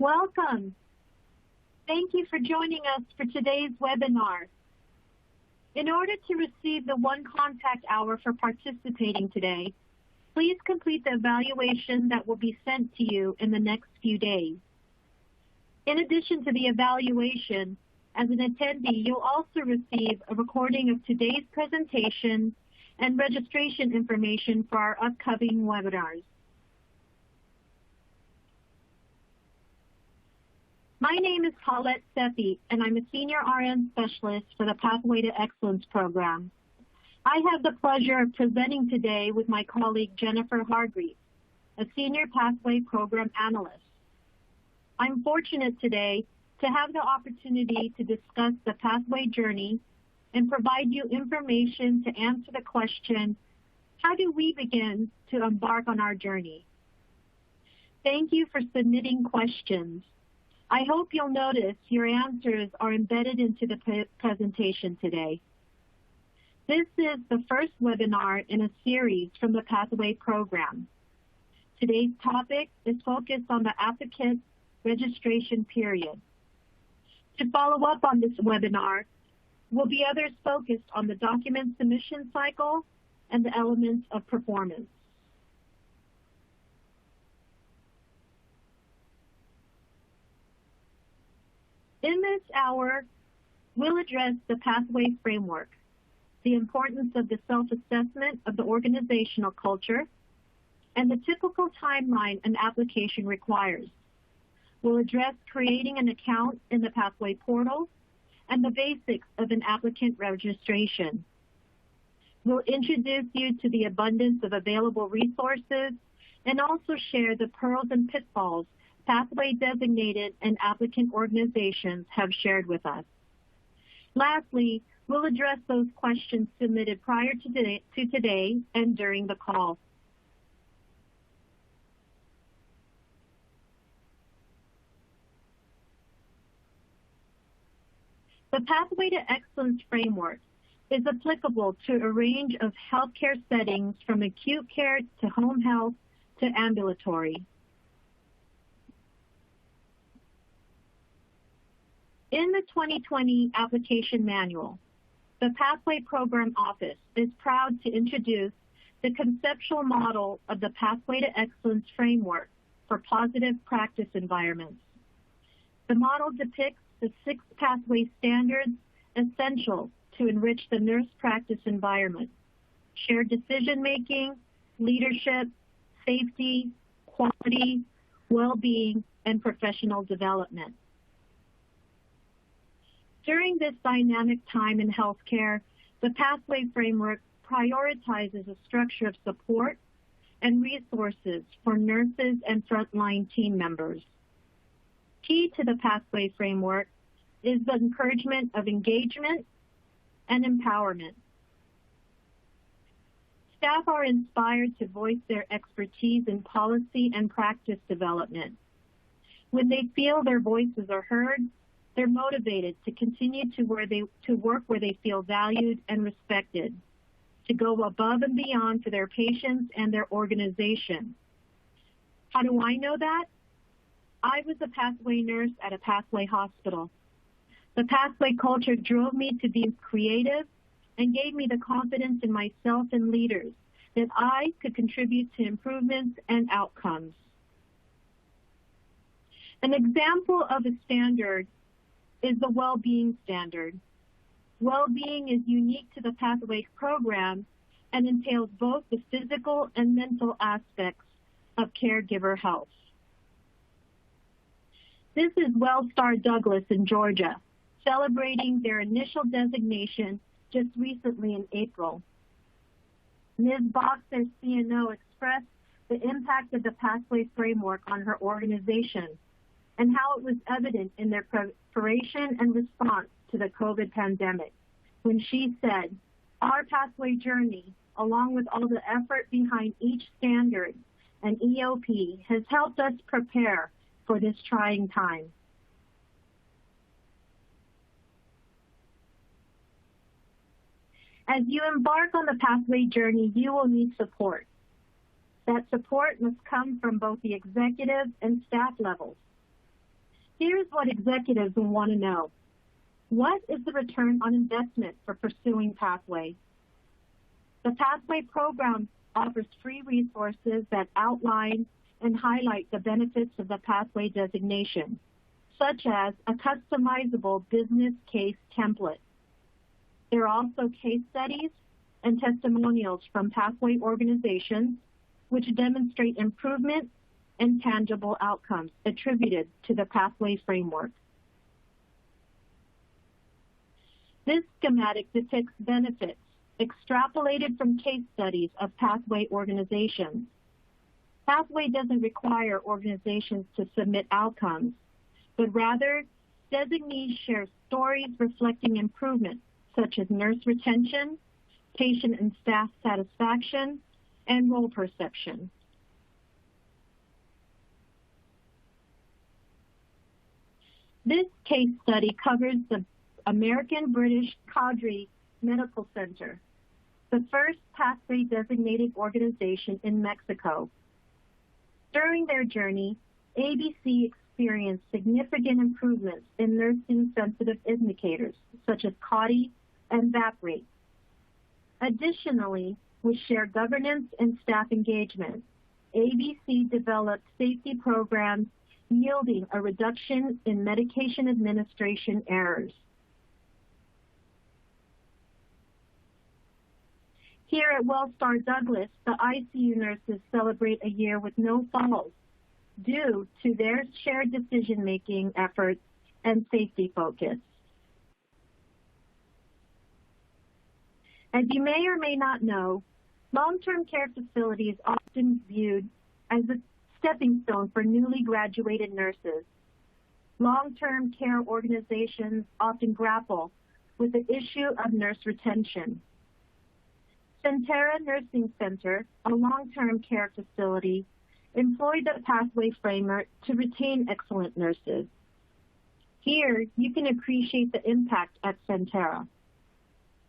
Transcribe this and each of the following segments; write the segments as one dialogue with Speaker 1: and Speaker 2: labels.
Speaker 1: Welcome. Thank you for joining us for today's webinar. In order to receive the One Contact Hour for participating today, please complete the evaluation that will be sent to you in the next few days. In addition to the evaluation, as an attendee, you'll also receive a recording of today's presentation and registration information for our upcoming webinars. My name is Paulette Seppi, and I'm a Senior RN Specialist for the Pathway to Excellence program. I have the pleasure of presenting today with my colleague Jennifer Hargreaves, a Senior Pathway Program Analyst. I'm fortunate today to have the opportunity to discuss the Pathway journey and provide you information to answer the question, how do we begin to embark on our journey? Thank you for submitting questions. I hope you'll notice your answers are embedded into the presentation today. This is the first webinar in a series from the Pathway program. Today's topic is focused on the applicant registration period. To follow up on this webinar will be others focused on the document submission cycle and the elements of performance. In this hour, we'll address the Pathway framework, the importance of the self-assessment of the organizational culture, and the typical timeline an application requires. We'll address creating an account in the Pathway portal and the basics of an applicant registration. We'll introduce you to the abundance of available resources and also share the pearls and pitfalls Pathway designated and applicant organizations have shared with us. Lastly, we'll address those questions submitted prior to today and during the call. The Pathway to Excellence framework is applicable to a range of healthcare settings from acute care to home health to ambulatory. In the 2020 application manual, the Pathway Program Office is proud to introduce the conceptual model of the Pathway to Excellence framework for positive practice environments. The model depicts the 6 pathway standards essential to enrich the nurse practice environment: shared decision-making, leadership, safety, quality, well-being, and professional development. During this dynamic time in healthcare, the Pathway framework prioritizes a structure of support and resources for nurses and frontline team members. Key to the Pathway framework is the encouragement of engagement and empowerment. Staff are inspired to voice their expertise in policy and practice development. When they feel their voices are heard, they're motivated to continue to work where they feel valued and respected, to go above and beyond for their patients and their organization. How do I know that? I was a Pathway nurse at a Pathway hospital. The Pathway culture drove me to be creative and gave me the confidence in myself and leaders that I could contribute to improvements and outcomes. An example of a standard is the well-being standard. Well-being is unique to the Pathway program and entails both the physical and mental aspects of caregiver health. This is Wellstar Douglas in Georgia, celebrating their initial designation just recently in April. Ms. Box, their CNO, expressed the impact of the Pathway framework on her organization and how it was evident in their preparation and response to the COVID pandemic, when she said, "Our Pathway journey, along with all the effort behind each standard and EOP, has helped us prepare for this trying time." As you embark on the Pathway journey, you will need support. That support must come from both the executive and staff levels. Here's what executives will want to know. What is the return on investment for pursuing Pathway? The Pathway program offers free resources that outline and highlight the benefits of the Pathway designation, such as a customizable business case template. There are also case studies and testimonials from Pathway organizations which demonstrate improvement and tangible outcomes attributed to the Pathway framework. This schematic depicts benefits extrapolated from case studies of Pathway organizations. Pathway doesn't require organizations to submit outcomes, but rather designees share stories reflecting improvement, such as nurse retention, patient and staff satisfaction, and role perception. This case study covers the American British Cadre Medical Center, the first Pathway designated organization in Mexico. During their journey, ABC experienced significant improvements in nursing-sensitive indicators, such as CAUTI and VAP rates. Additionally, with shared governance and staff engagement, ABC developed safety programs yielding a reduction in medication administration errors. Here at Wellstar Douglas, the ICU nurses celebrate a year with no falls due to their shared decision-making efforts and safety focus. As you may or may not know, long-term care facilities are often viewed as a stepping stone for newly graduated nurses. Long-term care organizations often grapple with the issue of nurse retention. Centera Nursing Center, a long-term care facility, employed the Pathway framework to retain excellent nurses. Here, you can appreciate the impact at Centera.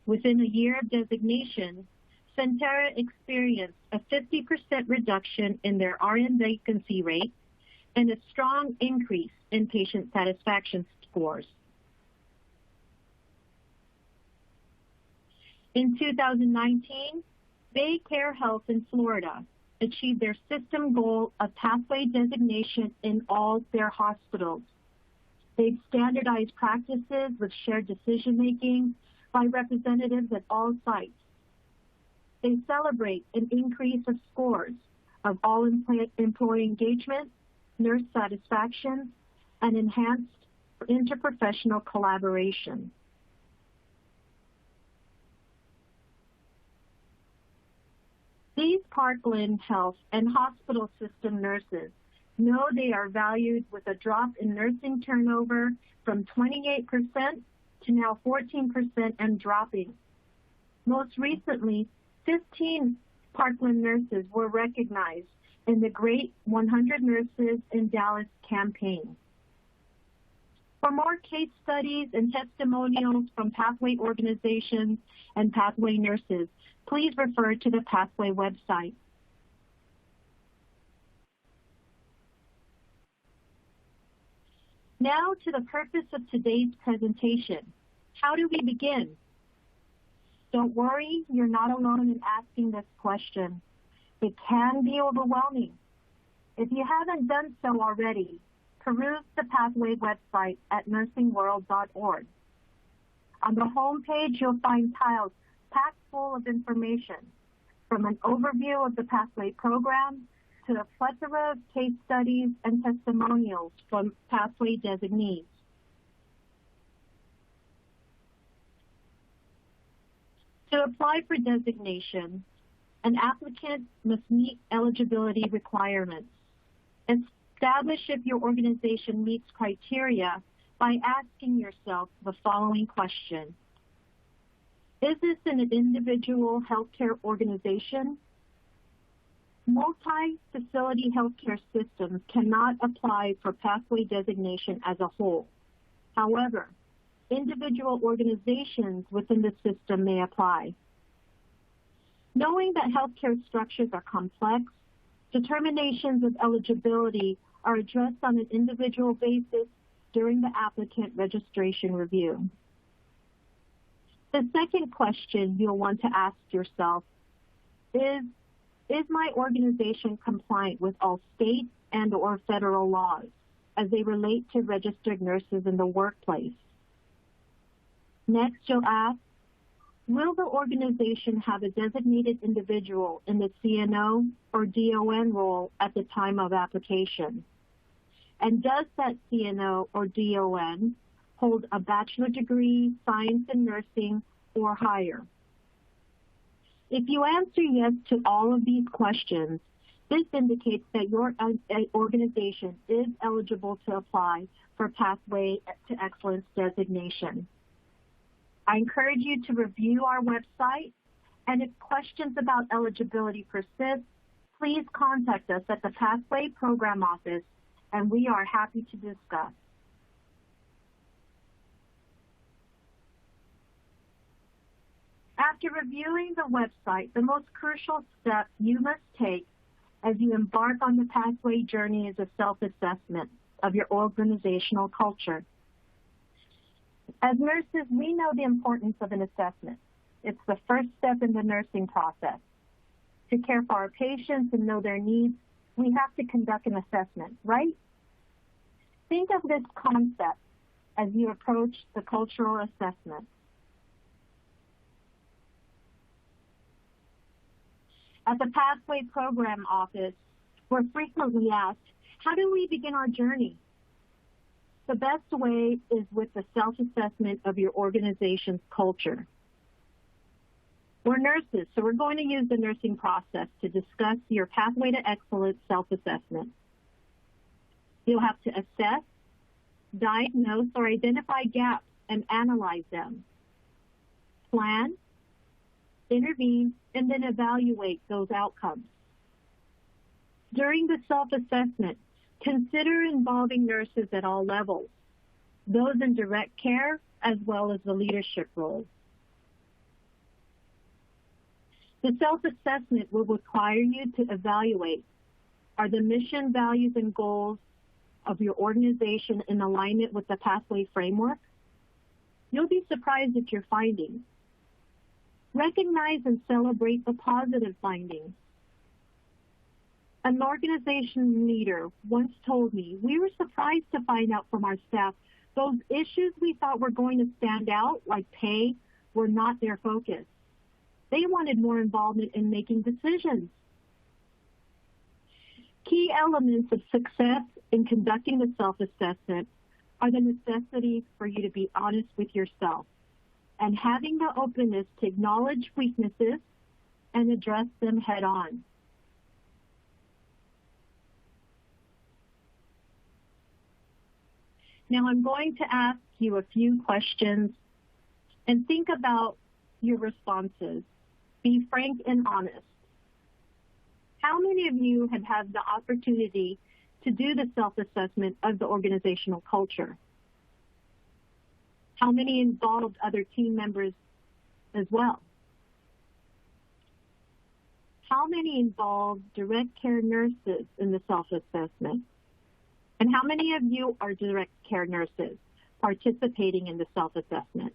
Speaker 1: Within a year of designation, Centera experienced a 50% reduction in their RN vacancy rate and a strong increase in patient satisfaction scores. In 2019, Bay Care Health in Florida achieved their system goal of Pathway designation in all their hospitals. They've standardized practices with shared decision-making by representatives at all sites. They celebrate an increase of scores of all employee engagement, nurse satisfaction, and enhanced interprofessional collaboration. These Parkland Health and hospital system nurses know they are valued with a drop in nursing turnover from 28% to now 14% and dropping. Most recently, 15 Parkland nurses were recognized in the Great 100 Nurses in Dallas campaign. For more case studies and testimonials from Pathway organizations and Pathway nurses, please refer to the Pathway website. Now to the purpose of today's presentation. How do we begin? Don't worry, you're not alone in asking this question. It can be overwhelming. If you haven't done so already, peruse the Pathway website at nursingworld.org. On the home page, you'll find tiles packed full of information, from an overview of the Pathway program to a plethora of case studies and testimonials from Pathway designees. To apply for designation, an applicant must meet eligibility requirements. Establish if your organization meets criteria by asking yourself the following question. Is this an individual healthcare organization? Multi-facility healthcare systems cannot apply for Pathway designation as a whole. However, individual organizations within the system may apply. Knowing that healthcare structures are complex, determinations of eligibility are addressed on an individual basis during the applicant registration review. The second question you'll want to ask yourself is my organization compliant with all state and/or federal laws as they relate to registered nurses in the workplace? Next, you'll ask, will the organization have a designated individual in the CNO or DON role at the time of application? And does that CNO or DON hold a bachelor degree, science in nursing, or higher? If you answer yes to all of these questions, this indicates that your organization is eligible to apply for Pathway to Excellence designation. I encourage you to review our website, and if questions about eligibility persist, please contact us at the Pathway Program Office, and we are happy to discuss. After reviewing the website, the most crucial step you must take as you embark on the Pathway journey is a self-assessment of your organizational culture. As nurses, we know the importance of an assessment. It's the first step in the nursing process. To care for our patients and know their needs, we have to conduct an assessment, right? Think of this concept as you approach the cultural assessment. At the Pathway Program Office, we're frequently asked, how do we begin our journey? The best way is with the self-assessment of your organization's culture. We're nurses, so we're going to use the nursing process to discuss your Pathway to Excellence self-assessment. You'll have to assess, diagnose, or identify gaps and analyze them. Plan, intervene, and then evaluate those outcomes. During the self-assessment, consider involving nurses at all levels, those in direct care as well as the leadership roles. The self-assessment will require you to evaluate, are the mission, values, and goals of your organization in alignment with the Pathway framework? You'll be surprised at your findings. Recognize and celebrate the positive findings. An organization leader once told me, we were surprised to find out from our staff those issues we thought were going to stand out, like pay, were not their focus. They wanted more involvement in making decisions. Key elements of success in conducting the self-assessment are the necessity for you to be honest with yourself and having the openness to acknowledge weaknesses and address them head on. Now I'm going to ask you a few questions and think about your responses. Be frank and honest. How many of you have had the opportunity to do the self-assessment of the organizational culture? How many involved other team members as well? How many involved direct care nurses in the self-assessment? And how many of you are direct care nurses participating in the self-assessment?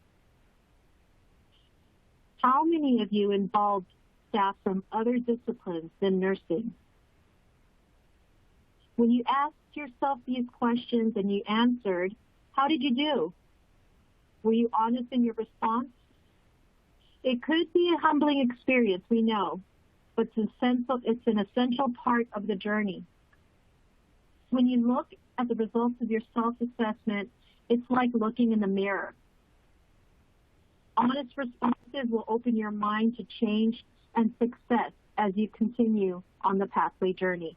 Speaker 1: How many of you involved staff from other disciplines than nursing? When you asked yourself these questions and you answered, how did you do? Were you honest in your response? It could be a humbling experience, we know, but it's an essential part of the journey. When you look at the results of your self-assessment, it's like looking in the mirror. Honest responses will open your mind to change and success as you continue on the Pathway journey.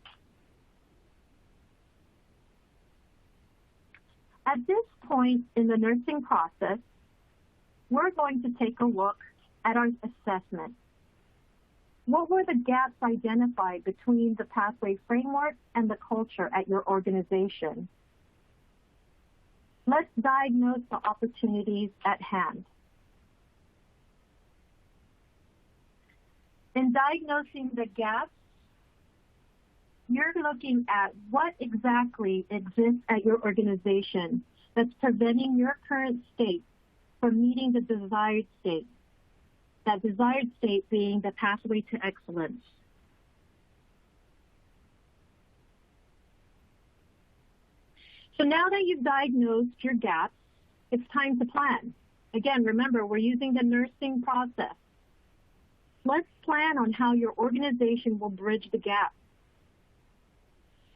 Speaker 1: At this point in the nursing process, we're going to take a look at our assessment. What were the gaps identified between the Pathway framework and the culture at your organization? Let's diagnose the opportunities at hand. In diagnosing the gaps, you're looking at what exactly exists at your organization that's preventing your current state from meeting the desired state, that desired state being the pathway to excellence. So now that you've diagnosed your gaps, it's time to plan. Again, remember, we're using the nursing process. Let's plan on how your organization will bridge the gap.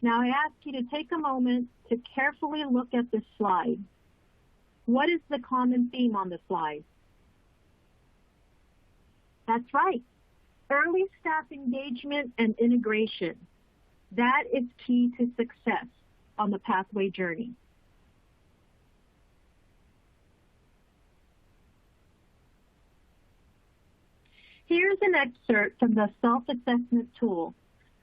Speaker 1: Now I ask you to take a moment to carefully look at this slide. What is the common theme on the slide? That's right, early staff engagement and integration. That is key to success on the pathway journey. Here's an excerpt from the self-assessment tool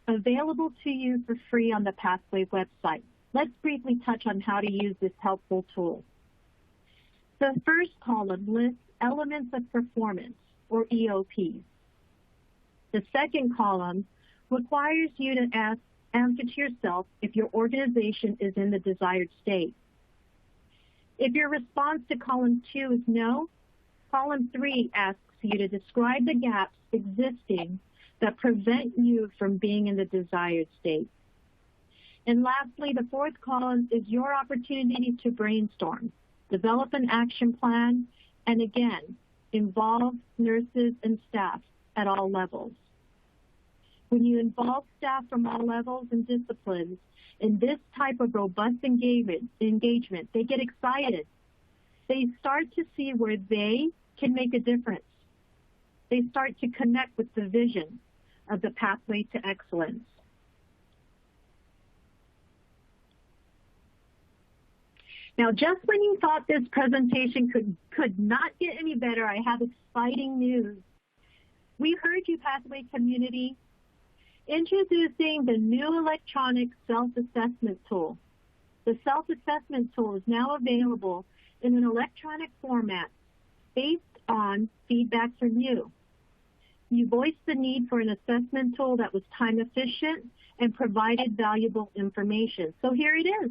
Speaker 1: available to you for free on the Pathway website. Let's briefly touch on how to use this helpful tool. The first column lists elements of performance, or EOPs. The second column requires you to answer to yourself if your organization is in the desired state. If your response to column 2 is no, column 3 asks you to describe the gaps existing that prevent you from being in the desired state. And lastly, the fourth column is your opportunity to brainstorm, develop an action plan, and again, involve nurses and staff at all levels. When you involve staff from all levels and disciplines in this type of robust engagement, they get excited. They start to see where they can make a difference. They start to connect with the vision of the pathway to excellence. Now, just when you thought this presentation could not get any better, I have exciting news. We heard you, Pathway community. Introducing the new electronic self-assessment tool. The self-assessment tool is now available in an electronic format based on feedback from you. You voiced the need for an assessment tool that was time efficient and provided valuable information. So here it is.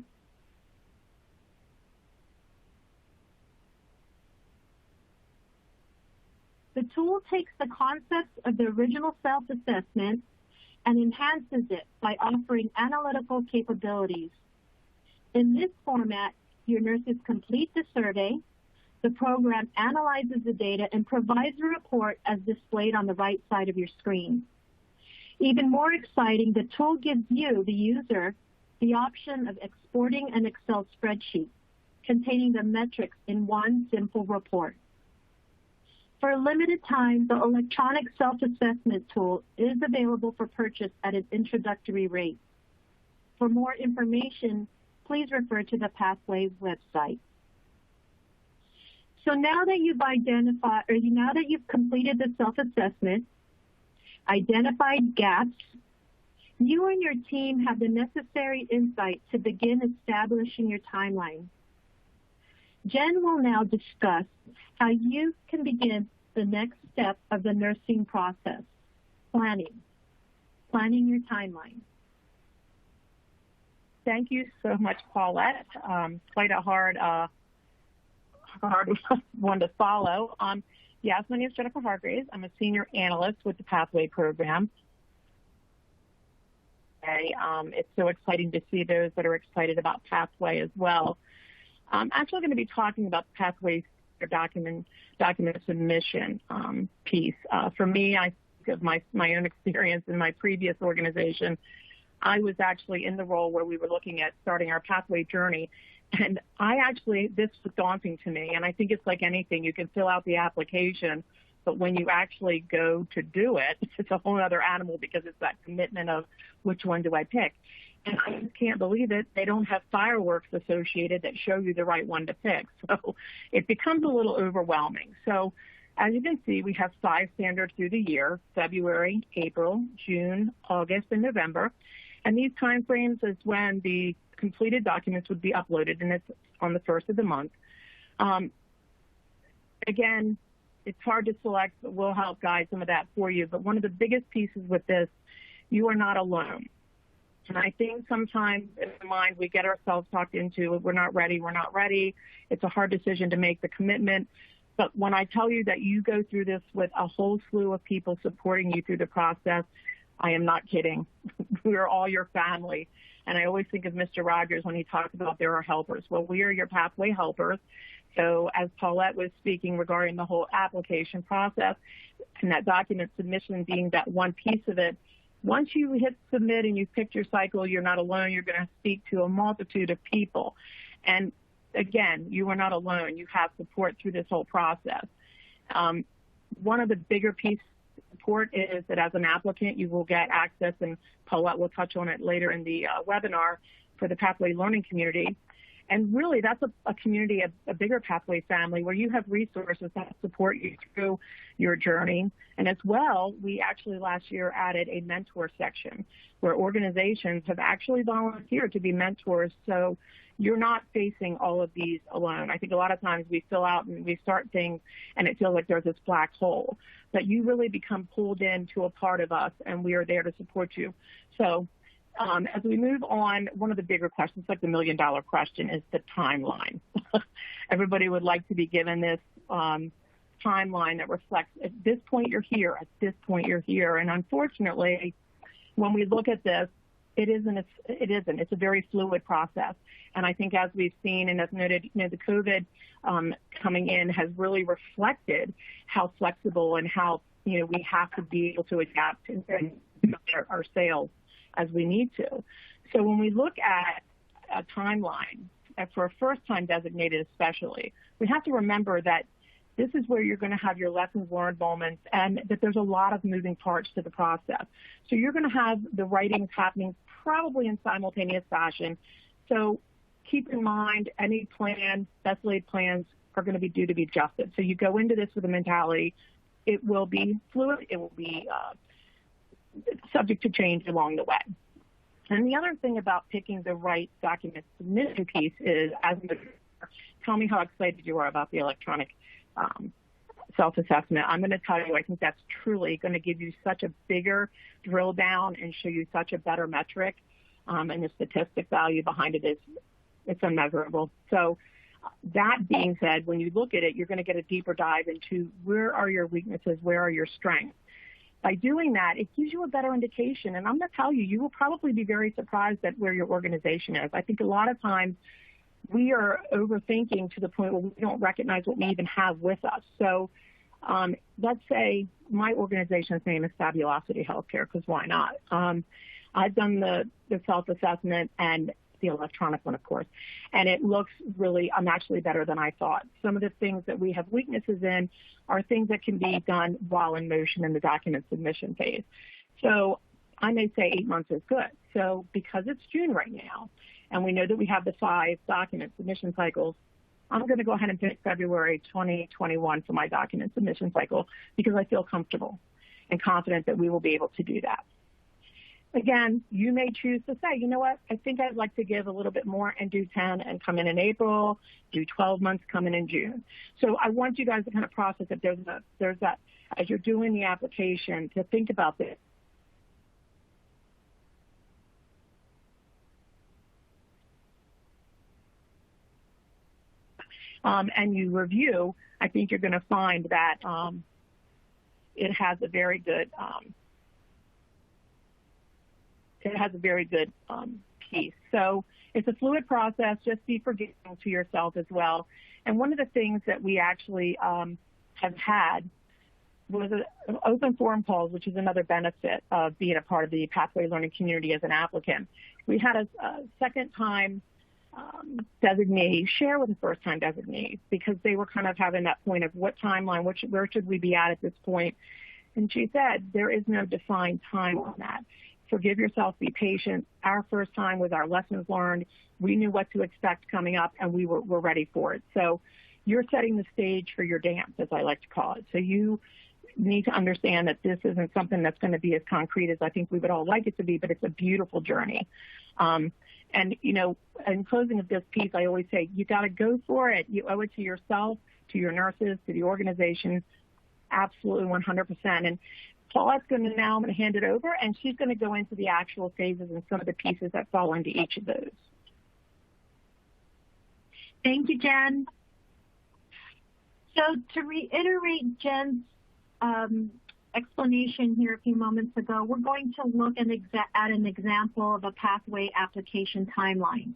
Speaker 1: The tool takes the concepts of the original self-assessment and enhances it by offering analytical capabilities. In this format, your nurses complete the survey, the program analyzes the data, and provides a report as displayed on the right side of your screen. Even more exciting, the tool gives you, the user, the option of exporting an Excel spreadsheet containing the metrics in one simple report. For a limited time, the electronic self-assessment tool is available for purchase at an introductory rate. For more information, please refer to the Pathway website. So now that you've completed the self-assessment, identified gaps, you and your team have the necessary insight to begin establishing your timeline. Jen will now discuss how you can begin the next step of the nursing process, planning your timeline.
Speaker 2: Thank you so much, Paulette. Quite a hard one to follow. Yes, my name is Jennifer Hargreaves. I'm a senior analyst with the Pathway program. It's so exciting to see those that are excited about Pathway as well. I'm actually going to be talking about the Pathway document submission piece. For me, I think of my own experience in my previous organization. I was actually in the role where we were looking at starting our Pathway journey. And this was daunting to me. And I think it's like anything. You can fill out the application, but when you actually go to do it, it's a whole other animal because it's that commitment of which one do I pick. And I just can't believe it. They don't have fireworks associated that show you the right one to pick. So it becomes a little overwhelming. So as you can see, we have 5 standards through the year: February, April, June, August, and November. And these time frames is when the completed documents would be uploaded, and it's on the first of the month. Again, it's hard to select, but we'll help guide some of that for you. But one of the biggest pieces with this, you are not alone. And I think sometimes in the mind we get ourselves talked into, we're not ready, we're not ready. It's a hard decision to make the commitment. But when I tell you that you go through this with a whole slew of people supporting you through the process, I am not kidding. We're all your family. And I always think of Mr. Rogers when he talks about there are helpers. Well, we are your pathway helpers. So as Paulette was speaking regarding the whole application process and that document submission being that one piece of it, once you hit submit and you've picked your cycle, you're not alone. You're going to speak to a multitude of people. And again, you are not alone. You have support through this whole process. One of the bigger pieces of support is that as an applicant, you will get access, and Paulette will touch on it later in the webinar, for the Pathway Learning Community. And really, that's a community, a bigger Pathway family where you have resources that support you through your journey. And as well, we actually last year added a mentor section where organizations have actually volunteered to be mentors. So you're not facing all of these alone. I think a lot of times we fill out and we start things and it feels like there's this black hole. But you really become pulled into a part of us, and we are there to support you. So as we move on, one of the bigger questions, like the $1 million question, is the timeline. Everybody would like to be given this timeline that reflects, at this point you're here, at this point you're here. And unfortunately, when we look at this, it isn't. It's a very fluid process. And I think as we've seen and as noted, the COVID coming in has really reflected how flexible and how, we have to be able to adapt and our sales as we need to. So when we look at a timeline, for a first-time designated especially, we have to remember that this is where you're going to have your lessons learned moments, and that there's a lot of moving parts to the process. So you're going to have the writings happening probably in simultaneous fashion. So keep in mind any plan, best laid plans are going to be due to be adjusted. So you go into this with a mentality, it will be fluid, it will be subject to change along the way. And the other thing about picking the right document submission piece is, tell me how excited you are about the electronic self-assessment. I'm going to tell you, I think that's truly going to give you such a bigger drill down and show you such a better metric, and the statistic value behind it it's unmeasurable. So that being said, when you look at it, you're going to get a deeper dive into where are your weaknesses, where are your strengths. By doing that, it gives you a better indication. And I'm going to tell you, you will probably be very surprised at where your organization is. I think a lot of times we are overthinking to the point where we don't recognize what we even have with us. So let's say my organization's name is Fabulosity Healthcare, because why not? I've done the self-assessment and the electronic one, of course, and it looks really, I'm actually better than I thought. Some of the things that we have weaknesses in are things that can be done while in motion in the document submission phase. So I may say 8 months is good. So because it's June right now, and we know that we have the 5 document submission cycles, I'm going to go ahead and pick February 2021 for my document submission cycle because I feel comfortable and confident that we will be able to do that. Again, you may choose to say, you know what, I think I'd like to give a little bit more and do 10 and come in April, do 12 months, come in June. So I want you guys to kind of process that there's that, as you're doing the application, to think about this. And you review, I think you're going to find that it has a very good piece. So it's a fluid process. Just be forgiving to yourself as well. And one of the things that we actually have had was an open forum calls, which is another benefit of being a part of the Pathway Learning Community as an applicant. We had a second-time designee share with a first-time designee because they were kind of having that point of what timeline, where should we be at this point? And she said, there is no defined time on that. Forgive yourself, be patient. Our first time was our lessons learned. We knew what to expect coming up, and we're ready for it. So you're setting the stage for your dance, as I like to call it. So you need to understand that this isn't something that's going to be as concrete as I think we would all like it to be, but it's a beautiful journey. And, in closing of this piece, I always say, you got to go for it. You owe it to yourself, to your nurses, to the organization, absolutely 100%. And Paulette's I'm going to hand it over, and she's going to go into the actual phases and some of the pieces that fall into each of those.
Speaker 1: Thank you, Jen. So to reiterate Jen's explanation here a few moments ago, we're going to look at an example of a pathway application timeline.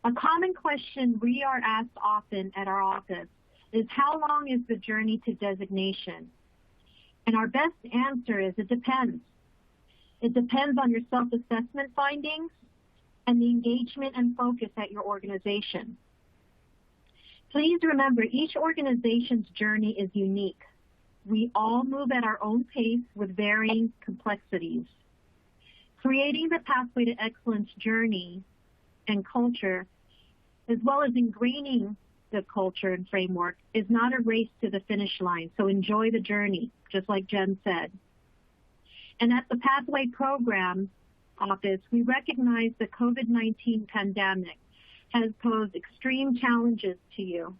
Speaker 1: A common question we are asked often at our office is, how long is the journey to designation? And our best answer is, it depends. It depends on your self-assessment findings and the engagement and focus at your organization. Please remember, each organization's journey is unique. We all move at our own pace with varying complexities. Creating the Pathway to Excellence journey and culture, as well as ingraining the culture and framework, is not a race to the finish line. So enjoy the journey, just like Jen said. And at the Pathway Program Office, we recognize the COVID-19 pandemic has posed extreme challenges to you.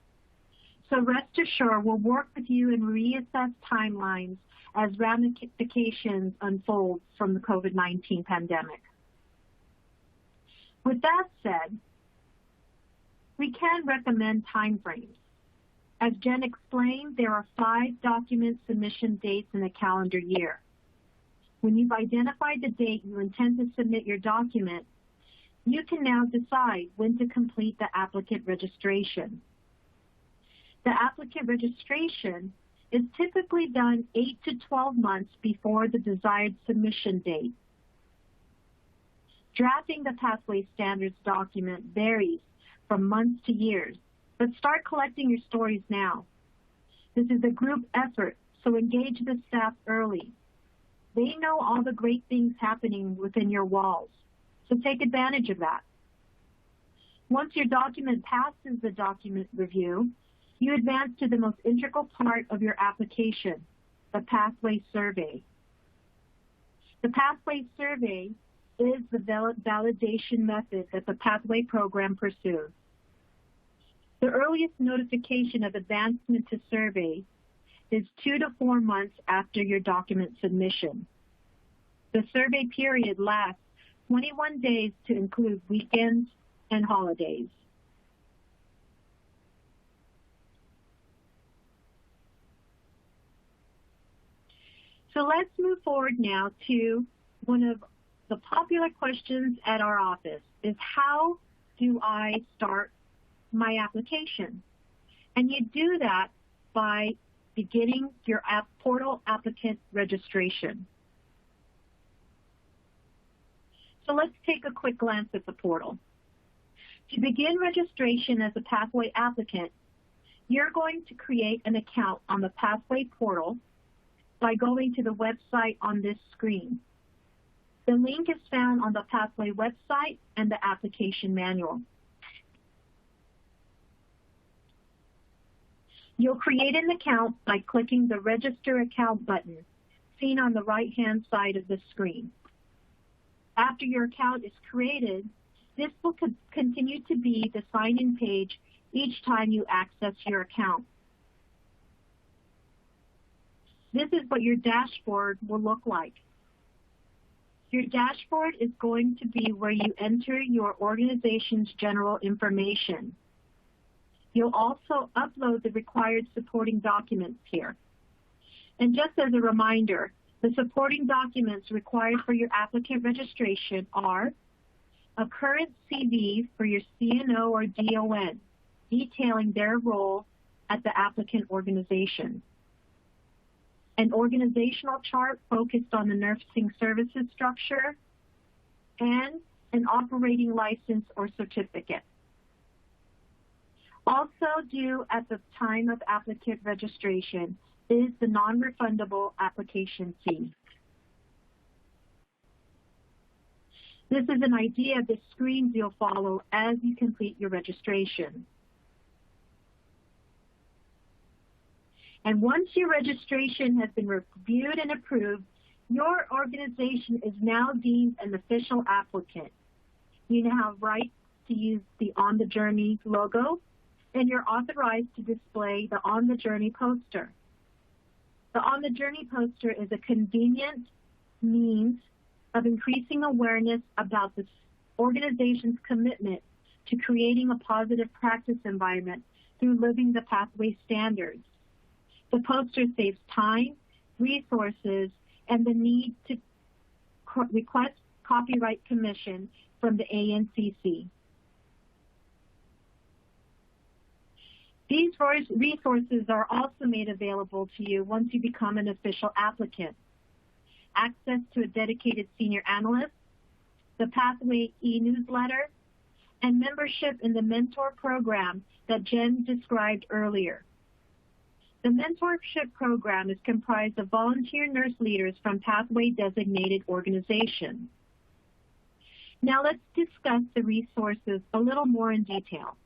Speaker 1: So rest assured, we'll work with you and reassess timelines as ramifications unfold from the COVID-19 pandemic. With that said, we can recommend timeframes. As Jen explained, there are 5 document submission dates in a calendar year. When you've identified the date you intend to submit your document, you can now decide when to complete the applicant registration. The applicant registration is typically done 8 to 12 months before the desired submission date. Drafting the Pathway Standards document varies from months to years, but start collecting your stories now. This is a group effort, so engage the staff early. They know all the great things happening within your walls, so take advantage of that. Once your document passes the document review, you advance to the most integral part of your application, the Pathway Survey. The Pathway Survey is the validation method that the Pathway program pursues. The earliest notification of advancement to survey is 2 to 4 months after your document submission. The survey period lasts 21 days to include weekends and holidays. So let's move forward now to one of the popular questions at our office is, how do I start my application? And you do that by beginning your portal applicant registration. So let's take a quick glance at the portal. To begin registration as a Pathway applicant, you're going to create an account on the Pathway portal by going to the website on this screen. The link is found on the Pathway website and the application manual. You'll create an account by clicking the Register Account button, seen on the right-hand side of the screen. After your account is created, this will continue to be the sign-in page each time you access your account. This is what your dashboard will look like. Your dashboard is going to be where you enter your organization's general information. You'll also upload the required supporting documents here. And just as a reminder, the supporting documents required for your applicant registration are a current CV for your CNO or DON, detailing their role at the applicant organization, an organizational chart focused on the nursing services structure, and an operating license or certificate. Also due at the time of applicant registration is the non-refundable application fee. This is an idea of the screens you'll follow as you complete your registration. And once your registration has been reviewed and approved, your organization is now deemed an official applicant. You now have rights to use the On the Journey logo, and you're authorized to display the On the Journey poster. The On the Journey poster is a convenient means of increasing awareness about the organization's commitment to creating a positive practice environment through living the Pathway standards. The poster saves time, resources, and the need to request copyright permission from the ANCC. These resources are also made available to you once you become an official applicant. Access to a dedicated senior analyst, the Pathway e-newsletter, and membership in the mentor program that Jen described earlier. The mentorship program is comprised of volunteer nurse leaders from Pathway designated organizations. Now let's discuss the resources a little more in detail.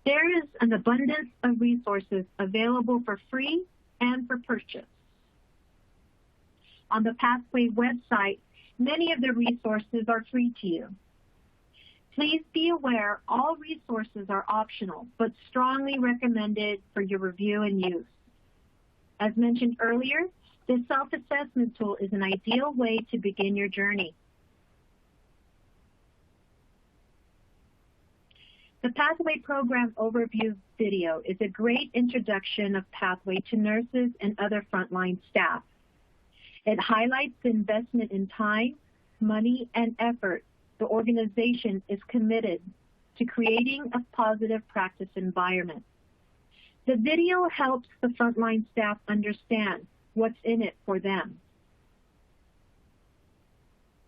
Speaker 1: There is an abundance of resources available for free and for purchase. On the Pathway website, many of the resources are free to you. Please be aware all resources are optional, but strongly recommended for your review and use. As mentioned earlier, this self-assessment tool is an ideal way to begin your journey. The Pathway Program Overview video is a great introduction of Pathway to nurses and other frontline staff. It highlights the investment in time, money, and effort the organization is committed to creating a positive practice environment. The video helps the frontline staff understand what's in it for them.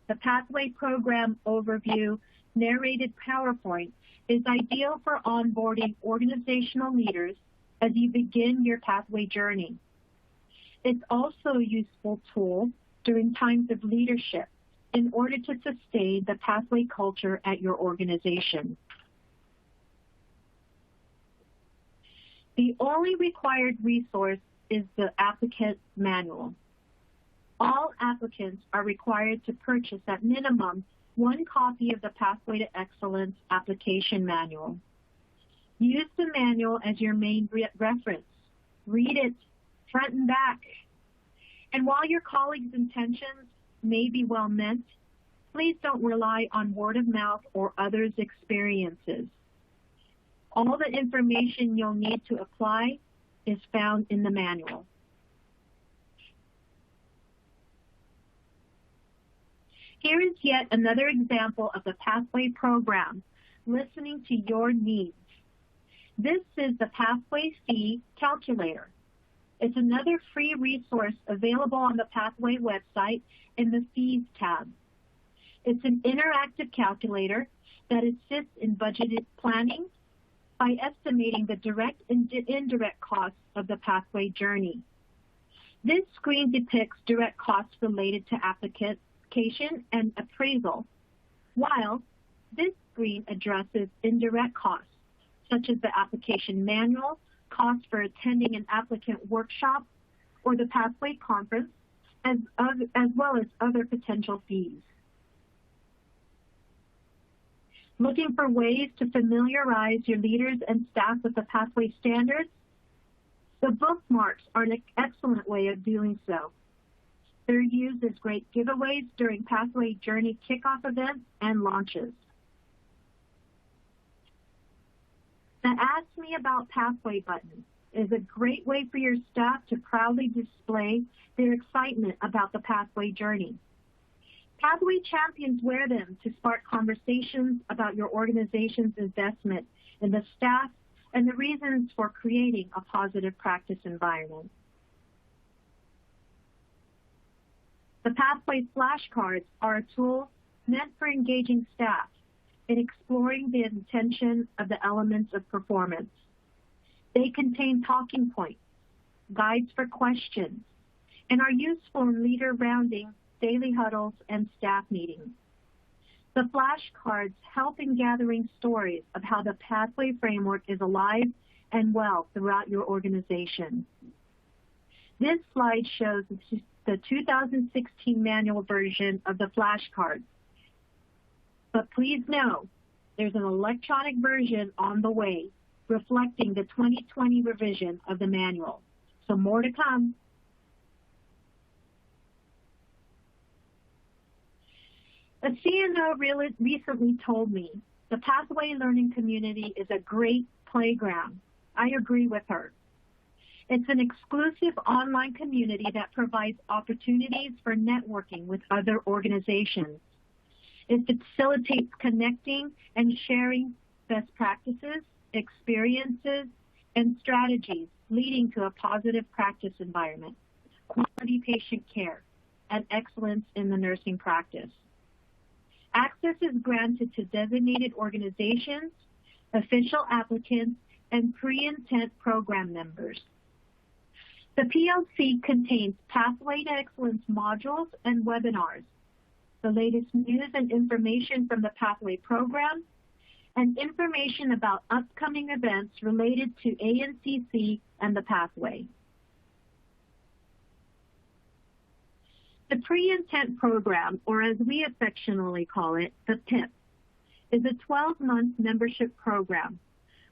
Speaker 1: The Pathway Program Overview narrated PowerPoint is ideal for onboarding organizational leaders as you begin your Pathway journey. It's also a useful tool during times of leadership in order to sustain the Pathway culture at your organization. The only required resource is the applicant manual. All applicants are required to purchase at minimum one copy of the Pathway to Excellence application manual. Use the manual as your main reference. Read it front and back. And while your colleagues' intentions may be well meant, please don't rely on word of mouth or others' experiences. All the information you'll need to apply is found in the manual. Here is yet another example of the Pathway program, listening to your needs. This is the Pathway Fee Calculator. It's another free resource available on the Pathway website in the Fees tab. It's an interactive calculator that assists in budgeted planning by estimating the direct and indirect costs of the Pathway journey. This screen depicts direct costs related to application and appraisal, while this screen addresses indirect costs, such as the application manual, costs for attending an applicant workshop, or the Pathway conference, as well as other potential fees. Looking for ways to familiarize your leaders and staff with the Pathway standards? The bookmarks are an excellent way of doing so. They're used as great giveaways during Pathway Journey kickoff events and launches. The Ask Me About Pathway button is a great way for your staff to proudly display their excitement about the Pathway journey. Pathway champions wear them to spark conversations about your organization's investment in the staff and the reasons for creating a positive practice environment. The Pathway flashcards are a tool meant for engaging staff in exploring the intention of the elements of performance. They contain talking points, guides for questions, and are useful in leader rounding, daily huddles, and staff meetings. The flashcards help in gathering stories of how the Pathway framework is alive and well throughout your organization. This slide shows the 2016 manual version of the flashcards. But please know, there's an electronic version on the way, reflecting the 2020 revision of the manual. So more to come. A CNO recently told me the Pathway Learning community is a great playground. I agree with her. It's an exclusive online community that provides opportunities for networking with other organizations. It facilitates connecting and sharing best practices, experiences, and strategies leading to a positive practice environment, quality patient care, and excellence in the nursing practice. Access is granted to designated organizations, official applicants, and pre-intent program members. The PLC contains Pathway to Excellence modules and webinars, the latest news and information from the Pathway program, and information about upcoming events related to ANCC and the Pathway. The Pre-Intent Program, or as we affectionately call it, the PIP, is a 12-month membership program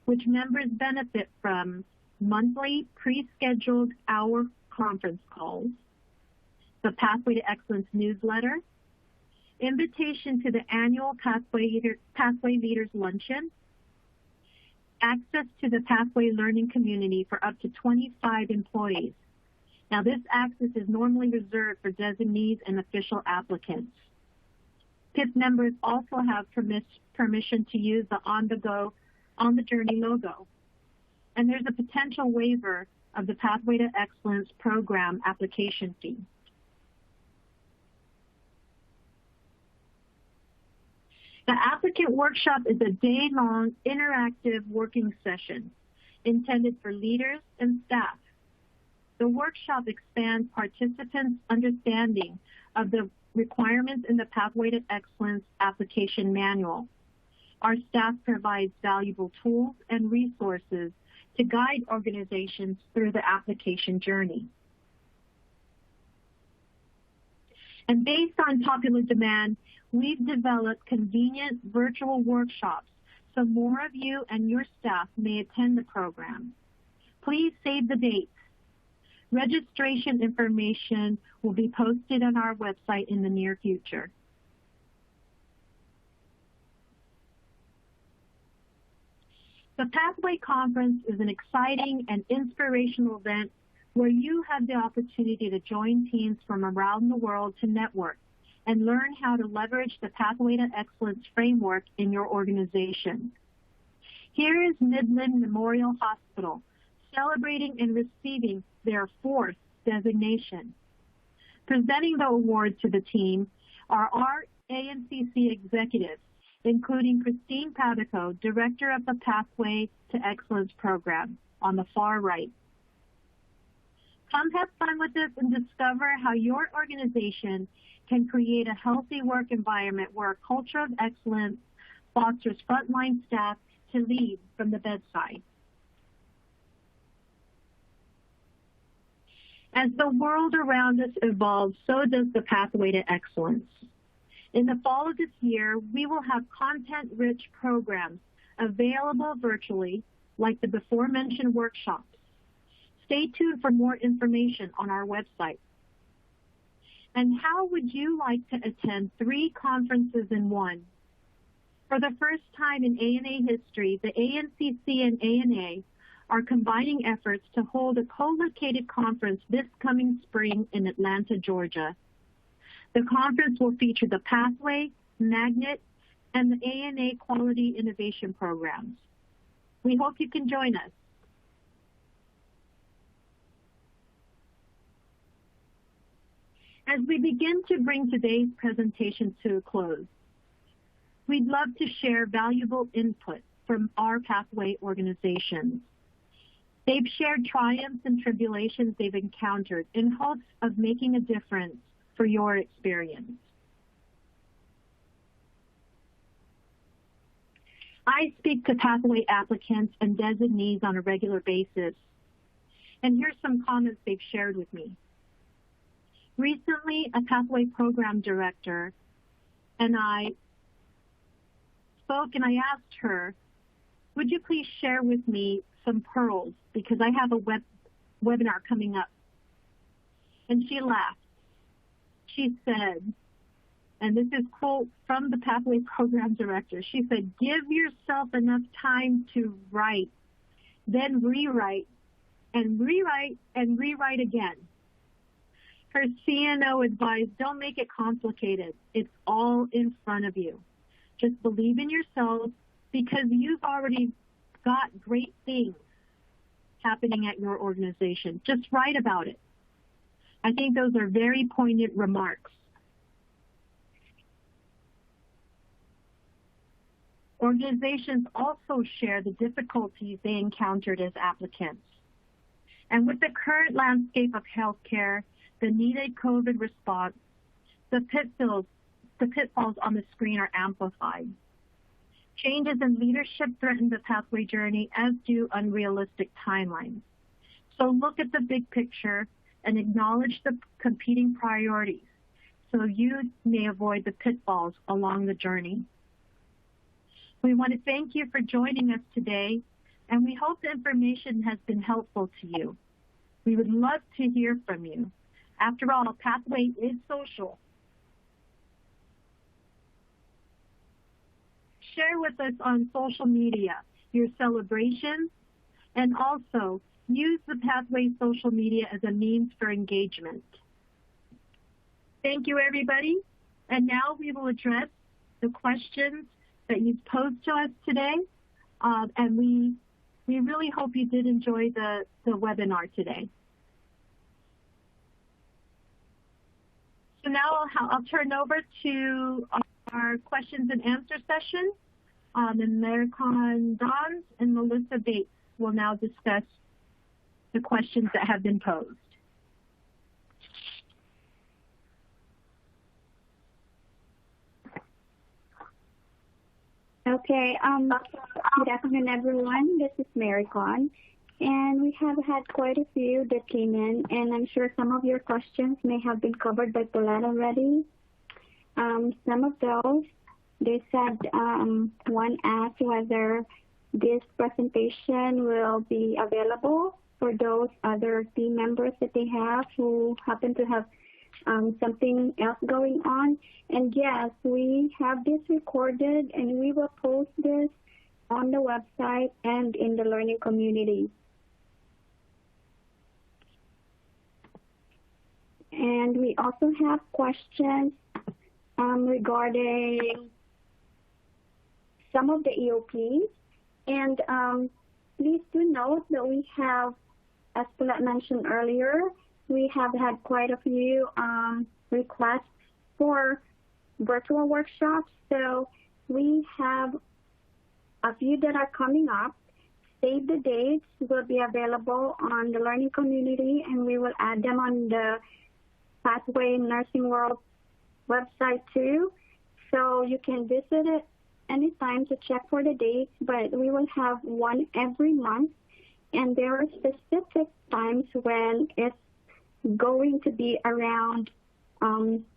Speaker 1: which members benefit from monthly pre-scheduled hour conference calls, the Pathway to Excellence newsletter, invitation to the annual Pathway Leaders Luncheon, access to the Pathway Learning community for up to 25 employees. Now, this access is normally reserved for designees and official applicants. PIP members also have permission to use the On the Journey logo. And there's a potential waiver of the Pathway to Excellence program application fee. The applicant workshop is a day-long interactive working session intended for leaders and staff. The workshop expands participants' understanding of the requirements in the Pathway to Excellence application manual. Our staff provides valuable tools and resources to guide organizations through the application journey. And based on popular demand, we've developed convenient virtual workshops so more of you and your staff may attend the program. Please save the dates. Registration information will be posted on our website in the near future. The Pathway Conference is an exciting and inspirational event where you have the opportunity to join teams from around the world to network and learn how to leverage the Pathway to Excellence framework in your organization. Here is Midland Memorial Hospital celebrating and receiving their 4th designation. Presenting the award to the team are our ANCC executives, including Christine Pavico, Director of the Pathway to Excellence program, on the far right. Come have fun with us and discover how your organization can create a healthy work environment where a culture of excellence fosters frontline staff to lead from the bedside. As the world around us evolves, so does the Pathway to Excellence. In the fall of this year, we will have content-rich programs available virtually, like the before-mentioned workshops. Stay tuned for more information on our website. And how would you like to attend 3 conferences in one? For the first time in ANA history, the ANCC and ANA are combining efforts to hold a co-located conference this coming spring in Atlanta, Georgia. The conference will feature the Pathway, Magnet, and the ANA Quality Innovation Programs. We hope you can join us. As we begin to bring today's presentation to a close, we'd love to share valuable input from our Pathway organizations. They've shared triumphs and tribulations they've encountered in hopes of making a difference for your experience. I speak to Pathway applicants and designees on a regular basis, and here's some comments they've shared with me. Recently, a Pathway program director and I spoke, and I asked her, would you please share with me some pearls because I have a webinar coming up. And she laughed. She said, and this is quote from the Pathway Program Director, she said, give yourself enough time to write, then rewrite, and rewrite, and rewrite again. Her CNO advised, don't make it complicated. It's all in front of you. Just believe in yourself because you've already got great things happening at your organization. Just write about it. I think those are very poignant remarks. Organizations also share the difficulties they encountered as applicants. And with the current landscape of healthcare, the needed COVID response, the pitfalls on the screen are amplified. Changes in leadership threaten the Pathway journey, as do unrealistic timelines. So look at the big picture and acknowledge the competing priorities so you may avoid the pitfalls along the journey. We want to thank you for joining us today, and we hope the information has been helpful to you. We would love to hear from you. After all, Pathway is social. Share with us on social media your celebrations, and also use the Pathway social media as a means for engagement. Thank you, everybody. And now we will address the questions that you've posed to us today. And we really hope you did enjoy the webinar today. So now I'll turn over to our questions and answer session. And Maricon Dons and Melissa Bates will now discuss the questions that have been posed.
Speaker 3: Okay, good afternoon, everyone. This is Maricon, and we have had quite a few that came in, and I'm sure some of your questions may have been covered by Paulette already. Some of those, they said, one asked whether this presentation will be available for those other team members that they have who happen to have something else going on. And yes, we have this recorded and we will post this on the website and in the learning community. And we also have questions regarding some of the EOPs. And please do note that we have, as Paulette mentioned earlier, we have had quite a few requests for virtual workshops. So we have a few that are coming up. Save the dates will be available on the learning community, and we will add them on the Pathway Nursing World website too. So you can visit it anytime to check for the dates, but we will have one every month. And there are specific times when it's going to be around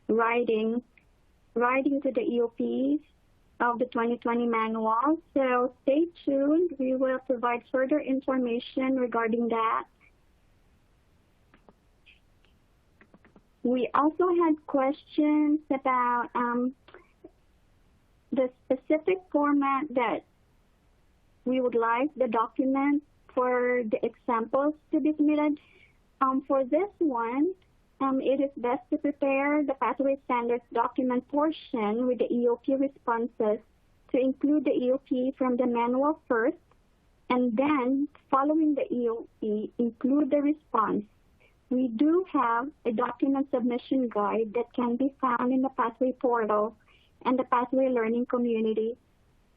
Speaker 3: writing to the EOPs of the 2020 manual. So stay tuned. We will provide further information regarding that. We also had questions about the specific format that we would like the document for the examples to be submitted. For this one, it is best to prepare the Pathway Standards document portion with the EOP responses to include the EOP from the manual first, and then, following the EOP, include the response. We do have a document submission guide that can be found in the Pathway portal and the Pathway Learning community.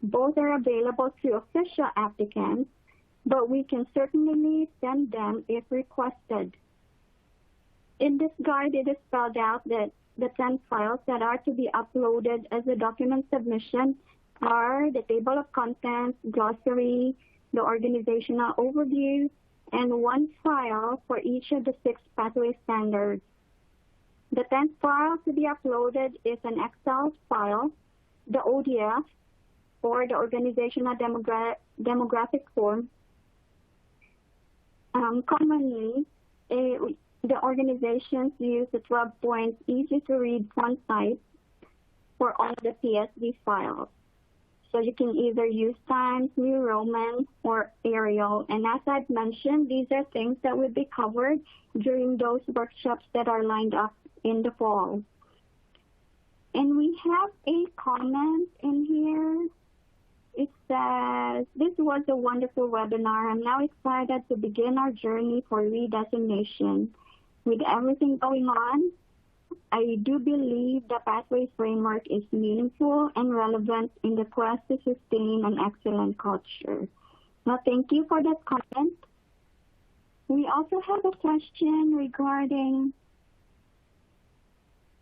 Speaker 3: Both are available to official applicants, but we can certainly send them if requested. In this guide, it is spelled out that the 10 files that are to be uploaded as a document submission are the table of contents, glossary, the organizational overview, and one file for each of the 6 Pathway standards. The 10th file to be uploaded is an Excel file, the ODF, for the organizational demographic form, commonly the organizations use the 12-point easy-to-read font size for all the PSD files. So you can either use Times New Roman or Arial. And as I've mentioned, these are things that will be covered during those workshops that are lined up in the fall. And we have a comment in here. It says, "This was a wonderful webinar. I'm now excited to begin our journey for redesignation. With everything going on, I do believe the Pathways Framework is meaningful and relevant in the quest to sustain an excellent culture." Well, thank you for that comment. We also have a question regarding,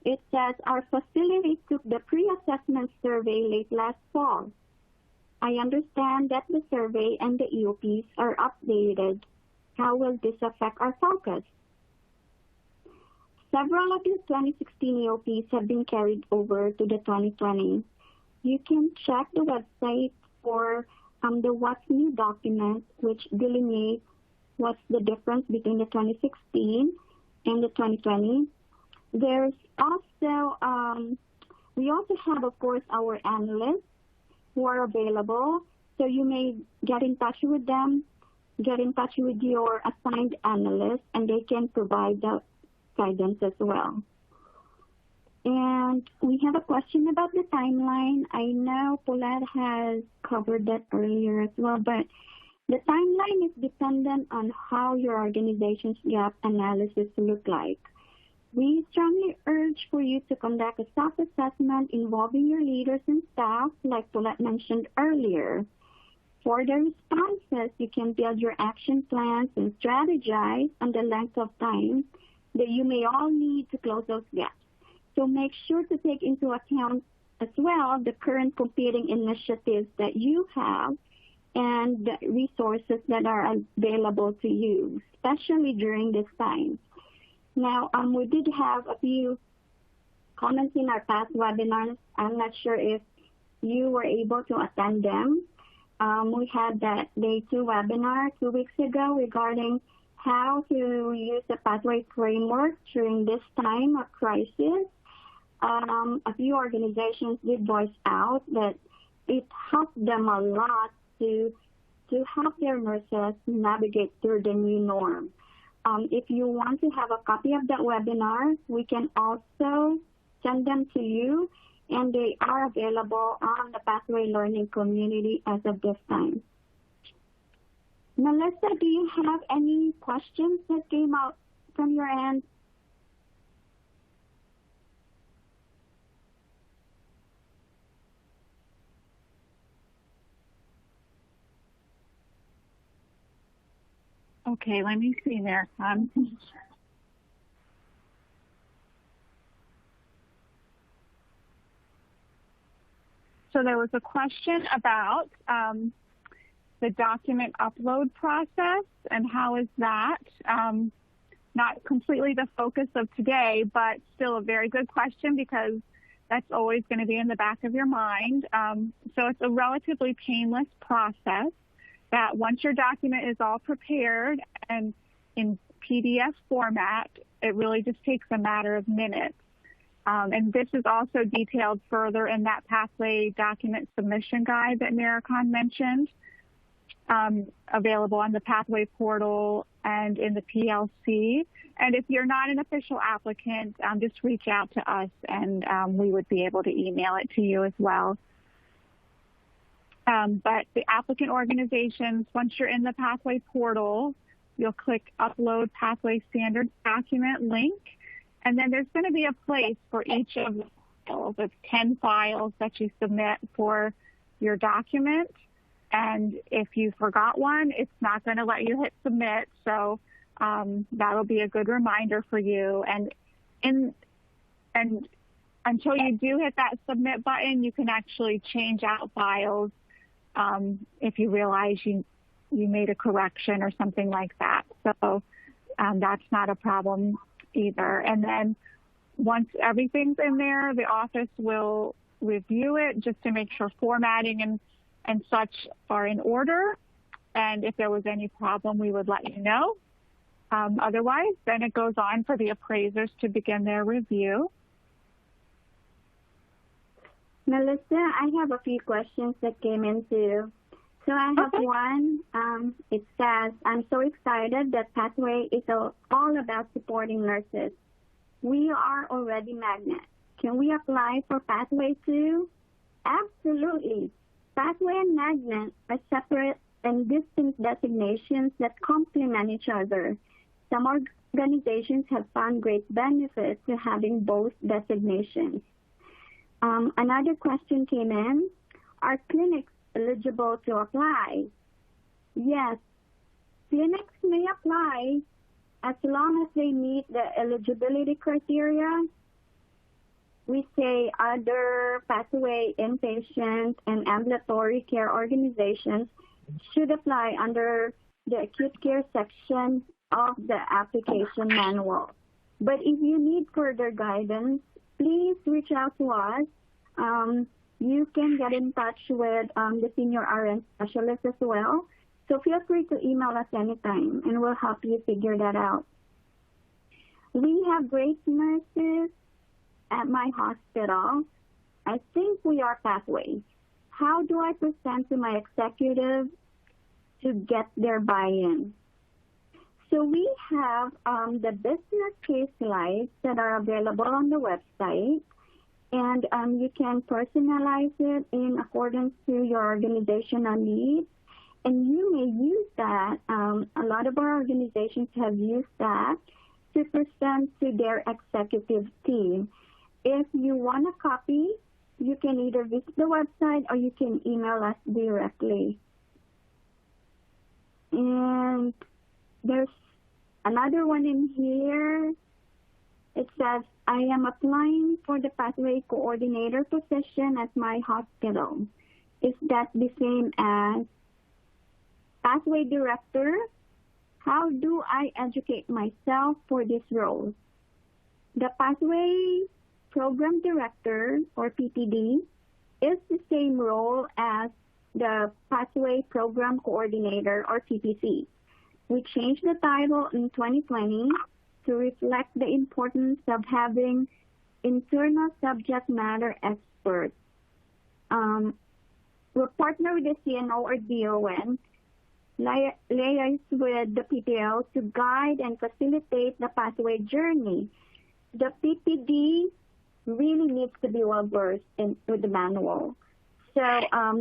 Speaker 3: it says, "Our facility took the pre-assessment survey late last fall. I understand that the survey and the EOPs are updated. How will this affect our focus?" Several of the 2016 EOPs have been carried over to the 2020. You can check the website for the What's New document, which delineates what's the difference between the 2016 and the 2020. There's also, we also have, of course, our analysts who are available. So you may get in touch with them, get in touch with your assigned analyst, and they can provide the guidance as well. And we have a question about the timeline. I know Paulette has covered that earlier as well, but the timeline is dependent on how your organization's gap analysis look like. We strongly urge for you to conduct a self-assessment involving your leaders and staff, like Paulette mentioned earlier. For the responses, you can build your action plans and strategize on the length of time that you may all need to close those gaps. So make sure to take into account as well the current competing initiatives that you have and the resources that are available to you, especially during this time. Now, we did have a few comments in our past webinars. I'm not sure if you were able to attend them. We had that Day 2 webinar 2 weeks ago regarding how to use the Pathway Framework during this time of crisis. A few organizations did voice out that it helped them a lot to help their nurses navigate through the new norm. If you want to have a copy of that webinar, we can also send them to you, and they are available on the Pathway Learning community as of this time. Melissa, do you have any questions that came out from your end?
Speaker 4: Okay, let me see there. So there was a question about the document upload process and how is that, not completely the focus of today, but still a very good question because that's always going to be in the back of your mind. So it's a relatively painless process that once your document is all prepared and in PDF format, it really just takes a matter of minutes. And this is also detailed further in that Pathway document submission guide that Maricon mentioned, available on the Pathway portal and in the PLC. And if you're not an official applicant, just reach out to us and we would be able to email it to you as well. But the applicant organizations, once you're in the Pathway portal, you'll click Upload Pathway Standard Document link, and then there's going to be a place for each of the files. It's 10 files that you submit for your document, and if you forgot one, it's not going to let you hit Submit, so that'll be a good reminder for you. And until you do hit that Submit button, you can actually change out files if you realize you made a correction or something like that. So that's not a problem either. And then once everything's in there, the office will review it just to make sure formatting and such are in order. And if there was any problem, we would let you know. Otherwise, then it goes on for the appraisers to begin their review.
Speaker 3: Melissa, I have a few questions that came in too. So I have one. It says, I'm so excited that Pathway is all about supporting nurses. We are already Magnet. Can we apply for Pathway too? Absolutely. Pathway and Magnet are separate and distinct designations that complement each other. Some organizations have found great benefit to having both designations. Another question came in. Are clinics eligible to apply? Yes, clinics may apply as long as they meet the eligibility criteria. We say other Pathway inpatient and ambulatory care organizations should apply under the acute care section of the application manual. But if you need further guidance, please reach out to us. You can get in touch with the senior RN specialist as well. So feel free to email us anytime, and we'll help you figure that out. We have great nurses at my hospital. I think we are Pathway. How do I present to my executive to get their buy-in? So we have the business case slides that are available on the website, and you can personalize it in accordance to your organizational needs. And you may use that. A lot of our organizations have used that to present to their executive team. If you want a copy, you can either visit the website or you can email us directly. And there's another one in here. It says, I am applying for the Pathway coordinator position at my hospital. Is that the same as Pathway director? How do I educate myself for this role? The Pathway program director, or PPD, is the same role as the Pathway program coordinator, or PPC. We changed the title in 2020 to reflect the importance of having internal subject matter experts. We'll partner with the CNO or DON, liaise with the PPL to guide and facilitate the Pathway journey. The PPD really needs to be well versed with the manual. So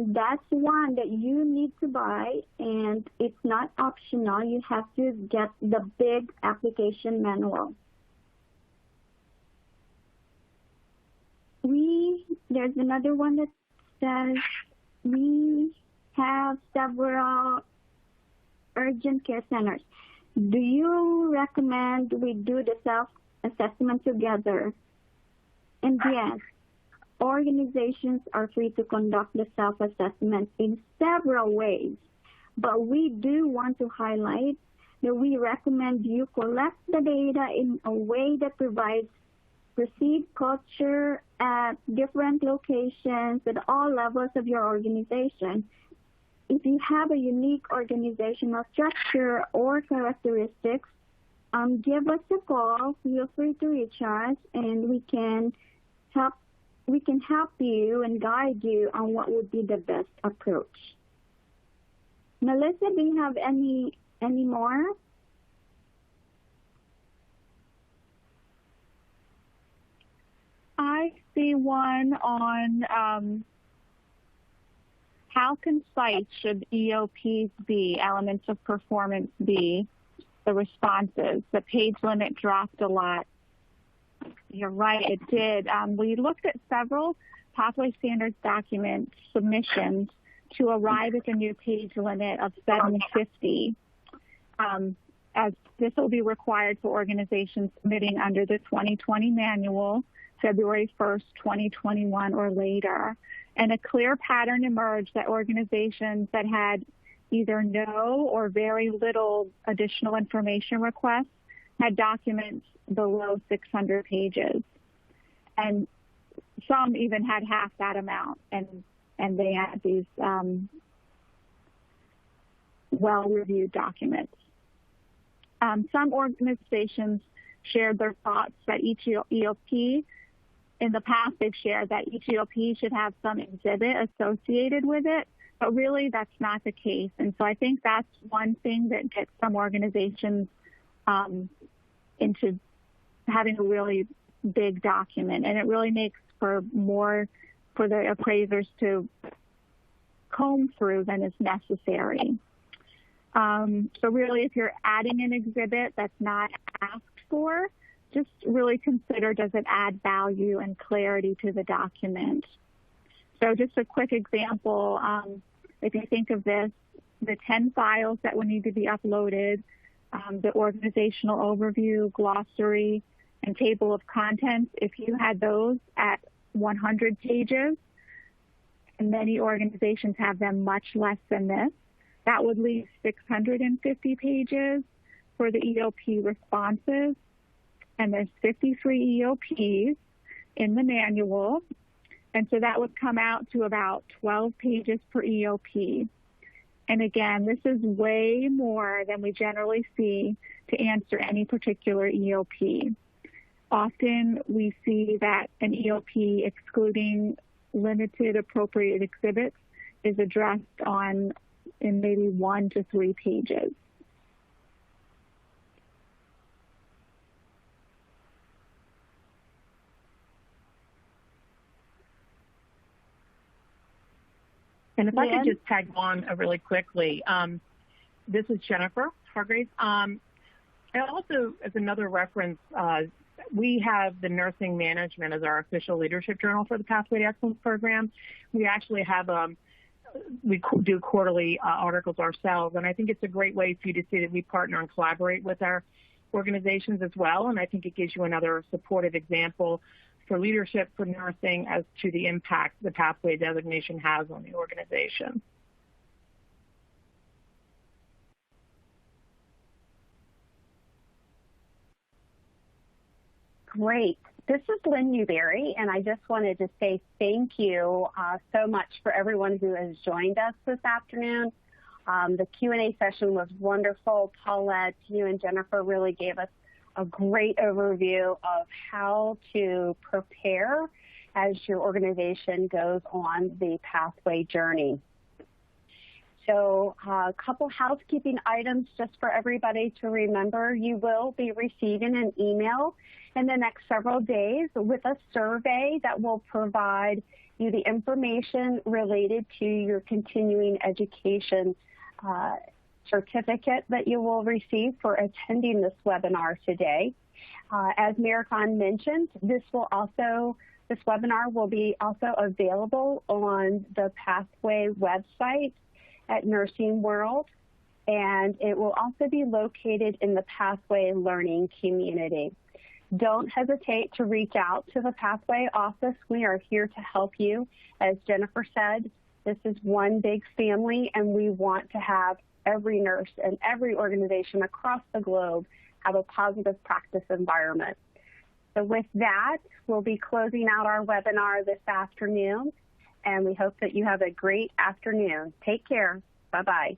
Speaker 3: that's one that you need to buy, and it's not optional. You have to get the big application manual. There's another one that says we have several urgent care centers. Do you recommend we do the self-assessment together? And yes, organizations are free to conduct the self-assessment in several ways, but we do want to highlight that we recommend you collect the data in a way that provides perceived culture at different locations at all levels of your organization. If you have a unique organizational structure or characteristics, give us a call. Feel free to reach us, and we can help you and guide you on what would be the best approach. Melissa, do you have any more?
Speaker 4: I see one on how concise should EOPs be, elements of performance be, the responses. The page limit dropped a lot. You're right, it did. We looked at several Pathway Standards document submissions to arrive at the new page limit of 750. As this will be required for organizations submitting under the 2020 manual, February 1st, 2021 or later. And a clear pattern emerged that organizations that had either no or very little additional information requests had documents below 600 pages. And some even had half that amount, and they had these well-reviewed documents. Some organizations shared their thoughts that each EOP, in the past they've shared that each EOP should have some exhibit associated with it, but really that's not the case. And so I think that's one thing that gets some organizations into having a really big document, and it really makes for more for the appraisers to comb through than is necessary. So really, if you're adding an exhibit that's not asked for, just really consider, does it add value and clarity to the document? So just a quick example, if you think of this, the 10 files that would need to be uploaded, the organizational overview, glossary, and table of contents, if you had those at 100 pages, and many organizations have them much less than this, that would leave 650 pages for the EOP responses, and there's 53 EOPs in the manual, and so that would come out to about 12 pages per EOP. And again, this is way more than we generally see to answer any particular EOP. Often we see that an EOP excluding limited appropriate exhibits is addressed in maybe 1 to 3 pages.
Speaker 2: And if I could just tag on really quickly, this is Jennifer Hargreaves. And also, as another reference, we have the Nursing Management as our official leadership journal for the Pathway to Excellence program. We actually have we do quarterly articles ourselves, and I think it's a great way for you to see that we partner and collaborate with our organizations as well, and I think it gives you another supportive example for leadership for nursing as to the impact the Pathway designation has on the organization.
Speaker 5: Great. This is Lynn Newberry, and I just wanted to say thank you so much for everyone who has joined us this afternoon. The Q&A session was wonderful. Paulette, you and Jennifer really gave us a great overview of how to prepare as your organization goes on the Pathway journey. So a couple housekeeping items just for everybody to remember. You will be receiving an email in the next several days with a survey that will provide you the information related to your continuing education certificate that you will receive for attending this webinar today. As Maricon mentioned, this webinar will be also available on the Pathway website at Nursing World, and it will also be located in the Pathway Learning community. Don't hesitate to reach out to the Pathway office. We are here to help you. As Jennifer said, this is one big family, and we want to have every nurse and every organization across the globe have a positive practice environment. So with that, we'll be closing out our webinar this afternoon, and we hope that you have a great afternoon. Take care. Bye-bye.